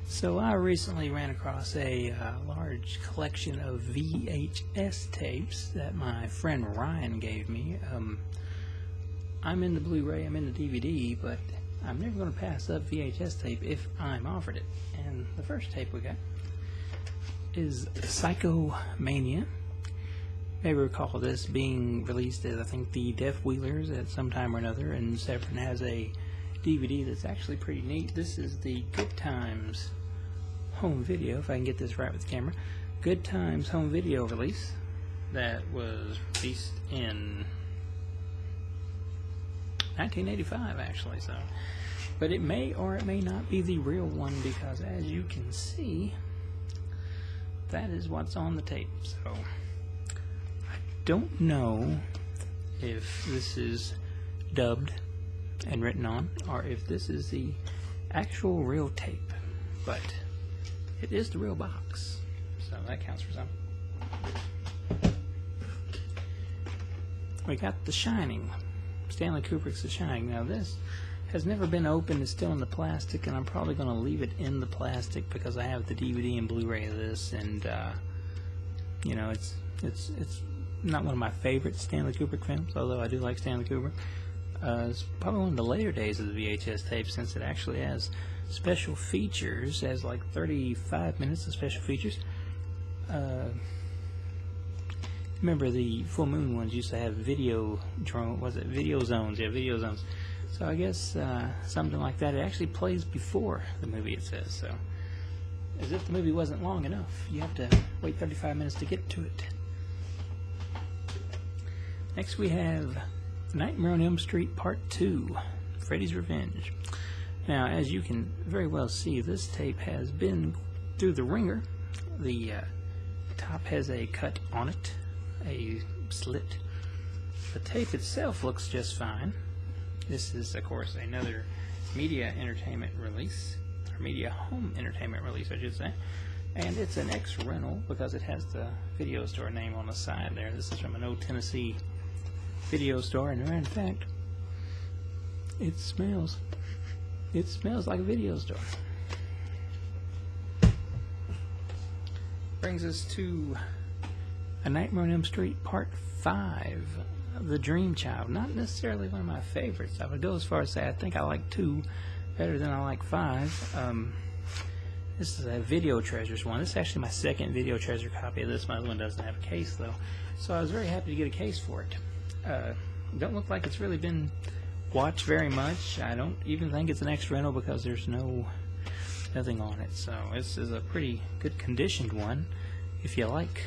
So I recently ran across a large collection of VHS tapes that my friend Ryan gave me. I'm in the Blu-ray, I'm in the DVD, but I'm never going to pass up VHS tape if I'm offered it. And the first tape we got is Mania. You may recall this being released as, I think, the Deaf Wheelers at some time or another, and Severin has a DVD that's actually pretty neat. This is the Good Times home video, if I can get this right with the camera. Good Times home video release that was released in 1985, actually. So, but it may or it may not be the real one, because as you can see, that is what's on the tape. So I don't know if this is dubbed and written on, or if this is the actual real tape, but it is the real box, so that counts for something. We got The Shining, Stanley Kubrick's The Shining. Now this has never been opened, it's still in the plastic, and I'm probably going to leave it in the plastic because I have the DVD and Blu-ray of this, and you know, it's not one of my favorite Stanley Kubrick films, although I do like Stanley Kubrick. It's probably one of the later days of the VHS tape, since it actually has special features, has like 35 minutes of special features. Remember the full moon ones used to have video zones? Yeah, video zones. So I guess something like that. It actually plays before the movie, it says. So as if the movie wasn't long enough, you have to wait 35 minutes to get to it. Next we have Nightmare on Elm Street Part 2, Freddy's Revenge. Now, as you can very well see, this tape has been through the ringer. The top has a cut on it, a slit. The tape itself looks just fine. This is, of course, another media entertainment release, or media home entertainment release, I should say. And it's an X-rental because it has the video store name on the side there. This is from an old Tennessee video store, and in fact, it smells like a video store. Brings us to A Nightmare on Elm Street Part 5, The Dream Child. Not necessarily one of my favorites. I would go as far as say I think I like 2 better than I like 5. This is a Video Treasures one. This is actually my second Video Treasure copy of this. My other one doesn't have a case though, so I was very happy to get a case for it. Don't look like it's really been watched very much. I don't even think it's an extra rental because there's nothing on it. So this is a pretty good conditioned one if you like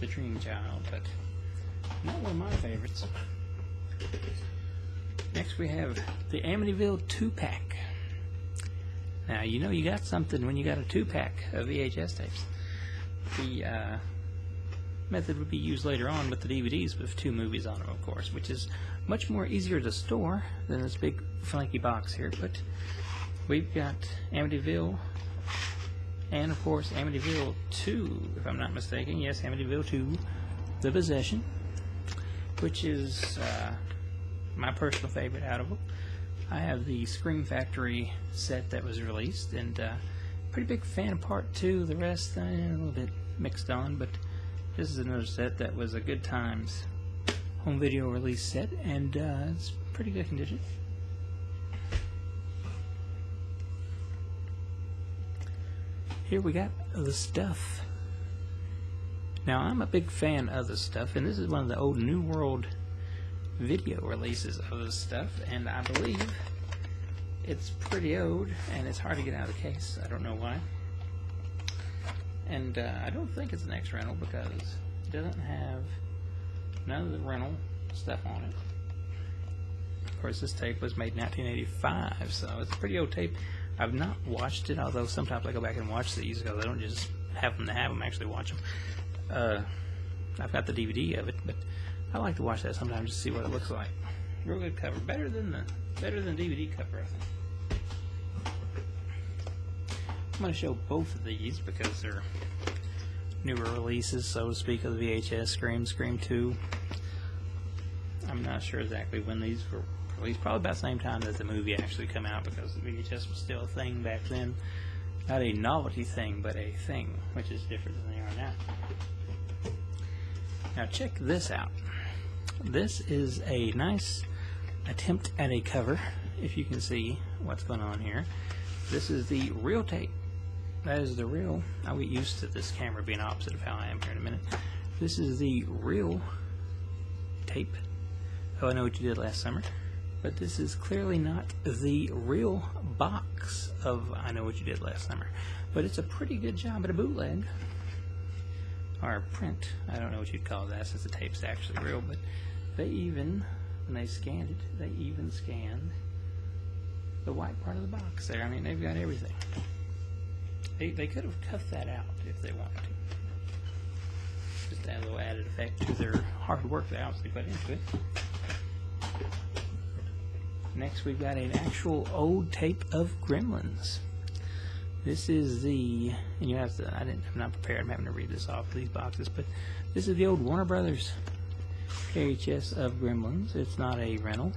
The Dream Child, but not one of my favorites. Next we have the Amityville 2-pack. Now you know you got something when you got a 2-pack of VHS tapes. The method would be used later on with the DVDs with 2 movies on them, of course, which is much more easier to store than this big flanky box here. But we've got Amityville, and of course Amityville 2, if I'm not mistaken. Yes, Amityville 2, The Possession, which is my personal favorite out of them. I have the Scream Factory set that was released, and pretty big fan of Part 2. The rest a little bit mixed on, but this is another set that was a Good Times home video release set, and it's pretty good condition. Here we got The Stuff. Now I'm a big fan of The Stuff, and this is one of the old New World video releases of The Stuff, and I believe it's pretty old and it's hard to get out of the case. I don't know why. And I don't think it's an X rental because it doesn't have none of the rental stuff on it. Of course, this tape was made in 1985, so it's a pretty old tape. I've not watched it, although sometimes I go back and watch these because I don't just have them to have them, actually watch them. I've got the DVD of it, but I like to watch that sometimes just to see what it looks like. Real good cover, better than DVD cover, I think. I'm going to show both of these because they're newer releases, so to speak, of the VHS. Scream 2. I'm not sure exactly when these were released. Probably about the same time that the movie actually came out, because the VHS was still a thing back then. Not a novelty thing, but a thing, which is different than they are now. Now check this out. This is a nice attempt at a cover, if you can see what's going on here. This is the real tape. That is the real. I'll get used to this camera being opposite of how I am here in a minute. This is the real tape. Oh, I Know What You Did Last Summer. But this is clearly not the real box of I Know What You Did Last Summer. But it's a pretty good job at a bootleg. Or a print. I don't know what you'd call that since the tape's actually real. But they even, when they scanned it, they even scanned the white part of the box there. I mean, they've got everything. They could have cut that out if they wanted to. Just to add a little added effect to their hard work they obviously put into it. Next, we've got an actual old tape of Gremlins. This is the, and you have to, I'm not prepared, I'm having to read this off of these boxes, but this is the old Warner Brothers VHS of Gremlins. It's not a rental.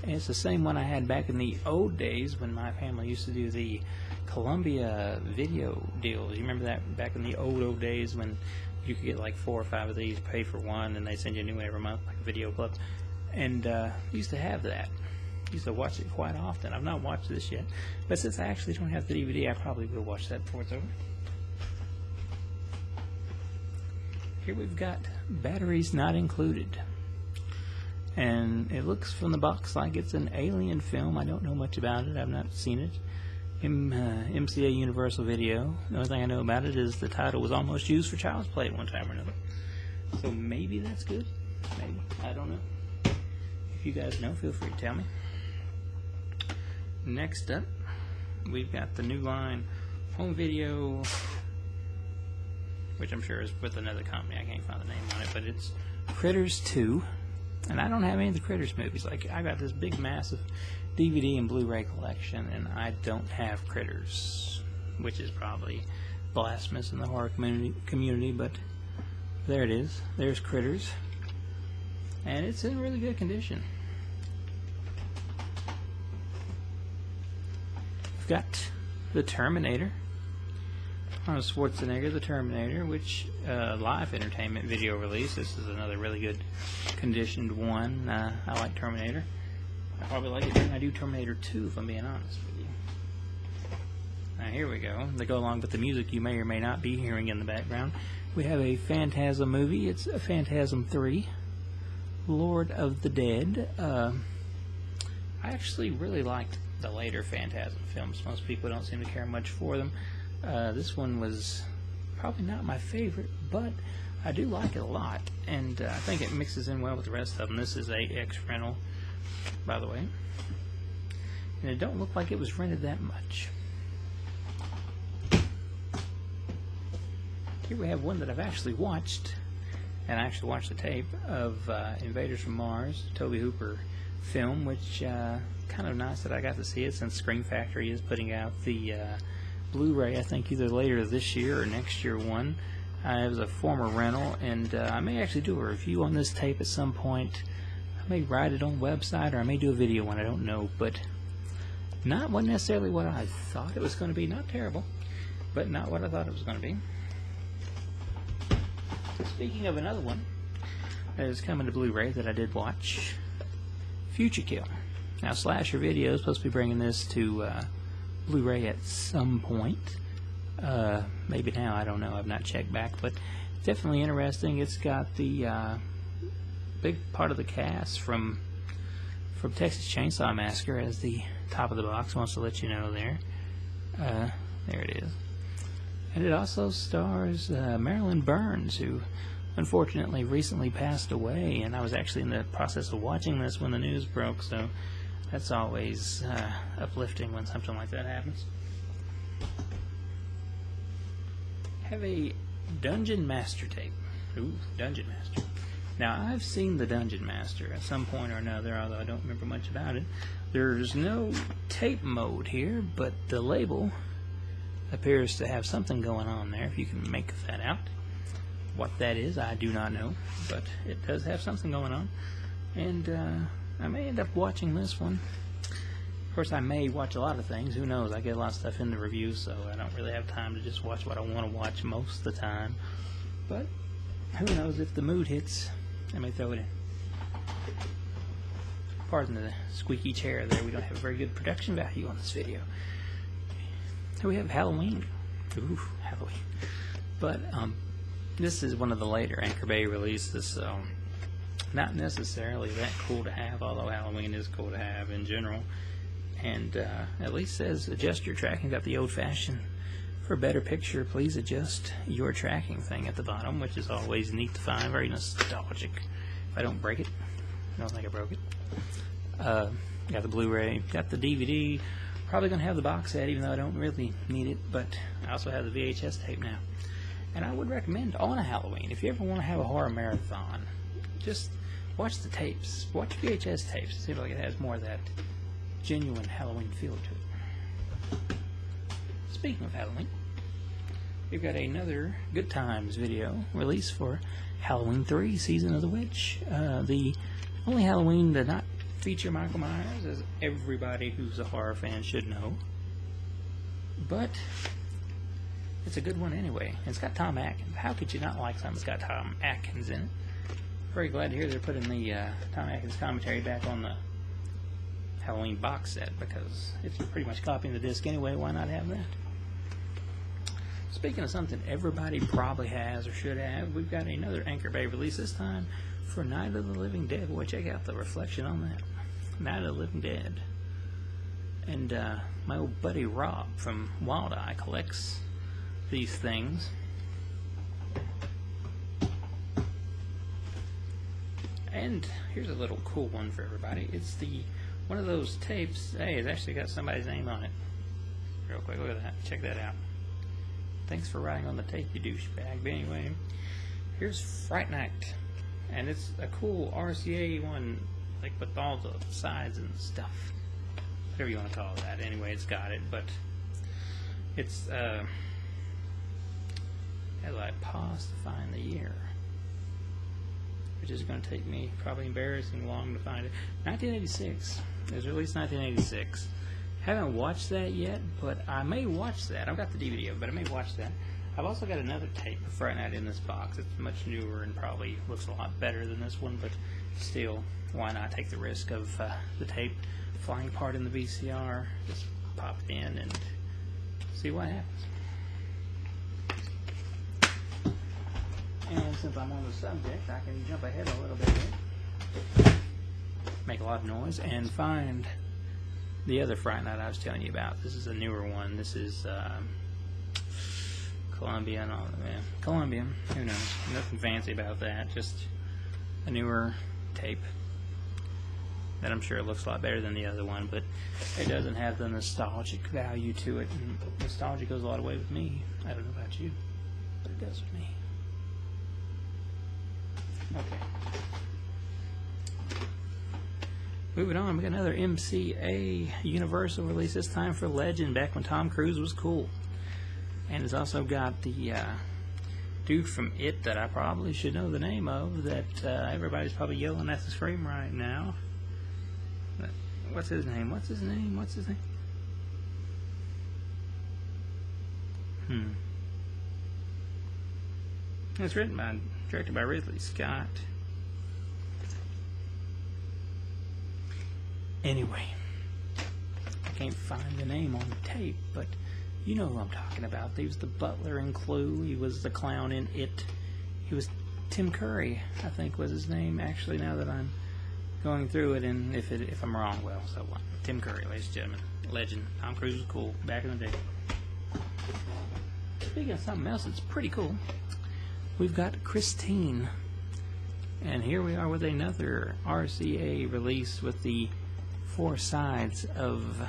And it's the same one I had back in the old days when my family used to do the Columbia video deals. You remember that back in the old days when you could get like 4 or 5 of these, pay for one, and they send you a new one every month, like a video club. And used to have that. Used to watch it quite often. I've not watched this yet, but since I actually don't have the DVD, I probably will watch that before it's over. Here we've got batteries not included, and it looks from the box like it's an Alien film. I don't know much about it. I've not seen it. MCA Universal Video. The only thing I know about it is the title was almost used for Child's Play at one time or another. So maybe that's good. Maybe. I don't know. If you guys know, feel free to tell me. Next up, we've got the new line Home Video, which I'm sure is with another company. I can't find the name on it, but it's Critters 2. And I don't have any of the Critters movies. Like, I got this big, massive DVD and Blu-ray collection, and I don't have Critters, which is probably blasphemous in the horror community, but there it is. There's Critters. And it's in really good condition. We've got the Terminator. Arnold Schwarzenegger, the Terminator, which live entertainment video release. This is another really good conditioned one. I like Terminator. I probably like it more than I do Terminator 2, if I'm being honest with you. Now here we go. To go along with the music you may or may not be hearing in the background, we have a Phantasm movie. It's a Phantasm 3. Lord of the Dead. I actually really liked the later Phantasm films. Most people don't seem to care much for them. This one was probably not my favorite, but I do like it a lot, and I think it mixes in well with the rest of them. This is a X-rental, by the way, and it don't look like it was rented that much. Here we have one that I've actually watched, and I actually watched the tape of Invaders from Mars, Tobe Hooper film, which kind of nice that I got to see it since Scream Factory is putting out the Blu-ray, I think either later this year or next year one. It was a former rental, and I may actually do a review on this tape at some point. I may write it on the website, or I may do a video one, I don't know, but wasn't necessarily what I thought it was going to be. Not terrible, but not what I thought it was going to be. Speaking of another one that is coming to Blu-ray that I did watch, Future Kill. Now, Slasher Video is supposed to be bringing this to Blu-ray at some point. Maybe now, I don't know. I've not checked back, but it's definitely interesting. It's got the big part of the cast from Texas Chainsaw Massacre as the top of the box. Wants to let you know there. There it is. And it also stars Marilyn Burns, who unfortunately recently passed away, and I was actually in the process of watching this when the news broke, so that's always uplifting when something like that happens. Have a Dungeon Master tape. Ooh, Dungeon Master. Now, I've seen the Dungeon Master at some point or another, although I don't remember much about it. There's no tape mode here, but the label appears to have something going on there, if you can make that out. What that is, I do not know, but it does have something going on. And I may end up watching this one. Of course, I may watch a lot of things. Who knows? I get a lot of stuff in the reviews, so I don't really have time to just watch what I want to watch most of the time. But who knows, if the mood hits, I may throw it in. Pardon the squeaky chair there. We don't have very good production value on this video. Here we have Halloween. Ooh, Halloween. But this is one of the later Anchor Bay releases, so not necessarily that cool to have, although Halloween is cool to have in general. And at least says adjust your tracking. Got the old-fashioned, for a better picture, please adjust your tracking thing at the bottom, which is always neat to find, very nostalgic. If I don't break it, I don't think I broke it. Got the Blu-ray, got the DVD. Probably going to have the box set, even though I don't really need it, but I also have the VHS tape now. And I would recommend on a Halloween, if you ever want to have a horror marathon, just watch the tapes. Watch VHS tapes. See if like it has more of that genuine Halloween feel to it. Speaking of Halloween, we've got another Good Times video released for Halloween 3, Season of the Witch. The only Halloween to not feature Michael Myers, as everybody who's a horror fan should know. But it's a good one anyway. It's got Tom Atkins. How could you not like something that's got Tom Atkins in it? Very glad to hear they're putting the Tom Atkins commentary back on the Halloween box set, because it's pretty much copying the disc anyway. Why not have that? Speaking of something everybody probably has or should have, we've got another Anchor Bay release, this time for Night of the Living Dead. Boy, check out the reflection on that. Night of the Living Dead. And my old buddy Rob from Wild Eye collects these things. And here's a little cool one for everybody. It's one of those tapes. Hey, it's actually got somebody's name on it. Real quick, look at that. Check that out. Thanks for writing on the tape, you douchebag. But anyway, here's Fright Night. And it's a cool RCA one, like with all the sides and stuff. Whatever you want to call that. Anyway, it's got it, but it's, how do I pause to find the year? Which is going to take me probably embarrassing long to find it. 1986. It was released 1986. Haven't watched that yet, but I may watch that. I've got the DVD of it, but I may watch that. I've also got another tape of Fright Night in this box. It's much newer and probably looks a lot better than this one, but still, why not take the risk of the tape flying apart in the VCR? Just pop it in and see what happens. And since I'm on the subject, I can jump ahead a little bit here, make a lot of noise, and find the other Fright Night I was telling you about. This is a newer one. This is Colombian. Colombian. Who knows? Nothing fancy about that. Just a newer tape that I'm sure looks a lot better than the other one, but it doesn't have the nostalgic value to it. And nostalgia goes a lot of way with me. I don't know about you, but it does with me. Okay. Moving on, we got another MCA Universal release, this time for Legend, back when Tom Cruise was cool. And it's also got the dude from It that I probably should know the name of, that everybody's probably yelling at the screen right now. What's his name? What's his name? What's his name? It's directed by Ridley Scott. Anyway, I can't find the name on the tape, but you know who I'm talking about. He was the butler in Clue. He was the clown in It. He was Tim Curry, I think was his name, actually, now that I'm going through it, and if I'm wrong, well, so what? Tim Curry, ladies and gentlemen. Legend. Tom Cruise was cool back in the day. Speaking of something else that's pretty cool, we've got Christine. And here we are with another RCA release with the 4 sides of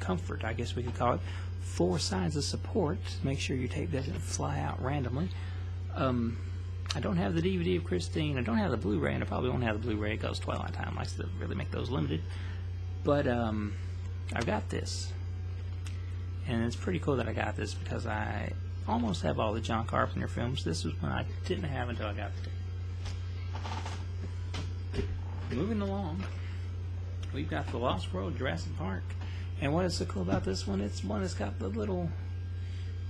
comfort, I guess we could call it. 4 sides of support. Make sure your tape doesn't fly out randomly. I don't have the DVD of Christine. I don't have the Blu-ray, and I probably won't have the Blu-ray because Twilight Time likes to really make those limited. But I've got this. And it's pretty cool that I got this because I almost have all the John Carpenter films. This was one I didn't have until I got the tape. Moving along, we've got The Lost World, Jurassic Park. And what is so cool about this one? It's one that's got the little,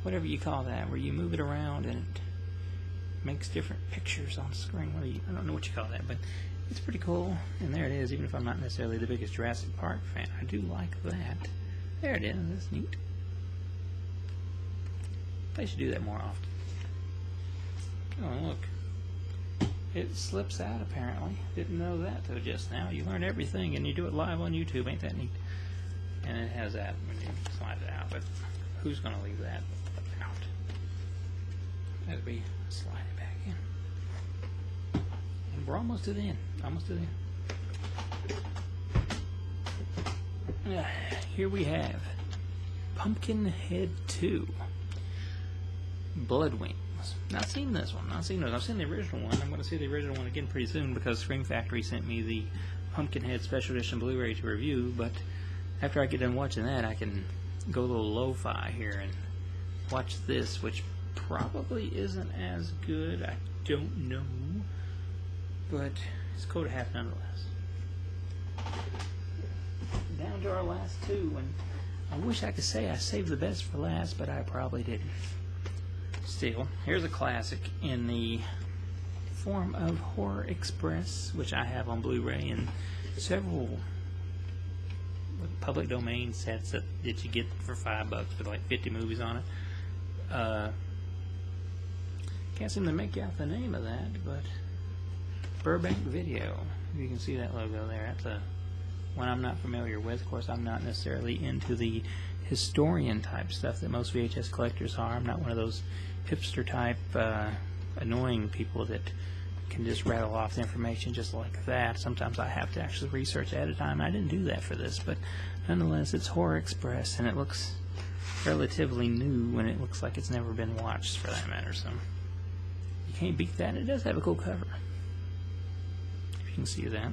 whatever you call that, where you move it around and it makes different pictures on the screen. I don't know what you call that, but it's pretty cool. And there it is, even if I'm not necessarily the biggest Jurassic Park fan. I do like that. There it is. That's neat. They should do that more often. Oh, look. It slips out, apparently. Didn't know that, though, just now. You learn everything, and you do it live on YouTube. Ain't that neat? And it has that when you slide it out. But who's going to leave that out? That'd be slide it back in. And we're almost to the end. Almost to the end. Here we have Pumpkinhead 2. Blood Wings. Not seen this one. Not seen those. I've seen the original one. I'm going to see the original one again pretty soon because Scream Factory sent me the Pumpkinhead Special Edition Blu-ray to review. But after I get done watching that, I can go a little lo-fi here and watch this, which probably isn't as good. I don't know, but it's cool to have nonetheless. Down to our last two, and I wish I could say I saved the best for last, but I probably didn't. Still, here's a classic in the form of Horror Express, which I have on Blu-ray, and several public domain sets that you get for $5 with like 50 movies on it. Can't seem to make out the name of that, but Burbank Video. You can see that logo there. That's a one I'm not familiar with. Of course, I'm not necessarily into the historian type stuff that most VHS collectors are. I'm not one of those hipster type annoying people that can just rattle off the information just like that. Sometimes I have to actually research ahead of time. I didn't do that for this, but nonetheless, it's Horror Express, and it looks relatively new, and it looks like it's never been watched for that matter, so you can't beat that. It does have a cool cover, if you can see that.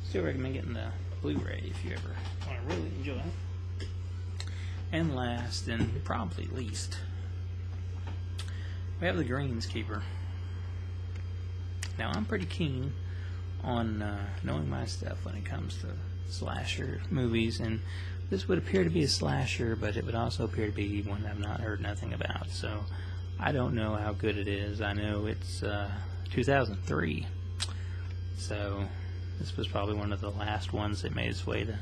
Still recommend getting the Blu-ray if you ever want to really enjoy it. And last, and probably least, we have the Greenskeeper. Now, I'm pretty keen on knowing my stuff when it comes to slasher movies, and this would appear to be a slasher, but it would also appear to be one I've not heard nothing about, so I don't know how good it is. I know it's 2003, so this was probably one of the last ones that made its way to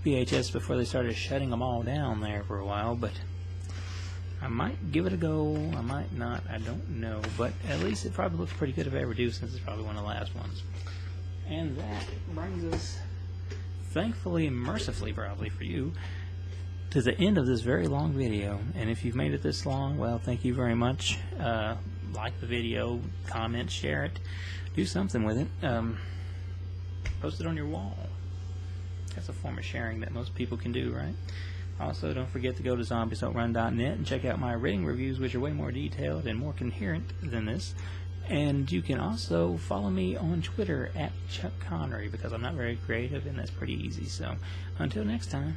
VHS before they started shutting them all down there for a while, but I might give it a go, I might not, I don't know, but at least it probably looks pretty good if I ever do, since it's probably one of the last ones. And that brings us, thankfully and mercifully probably for you, to the end of this very long video. And if you've made it this long, well, thank you very much. Like the video, comment, share it, do something with it. Post it on your wall. That's a form of sharing that most people can do, right? Also, don't forget to go to zombiesdon'trun.net and check out my rating reviews, which are way more detailed and more coherent than this. And you can also follow me on Twitter at Chuck Connery, because I'm not very creative and that's pretty easy. So, until next time.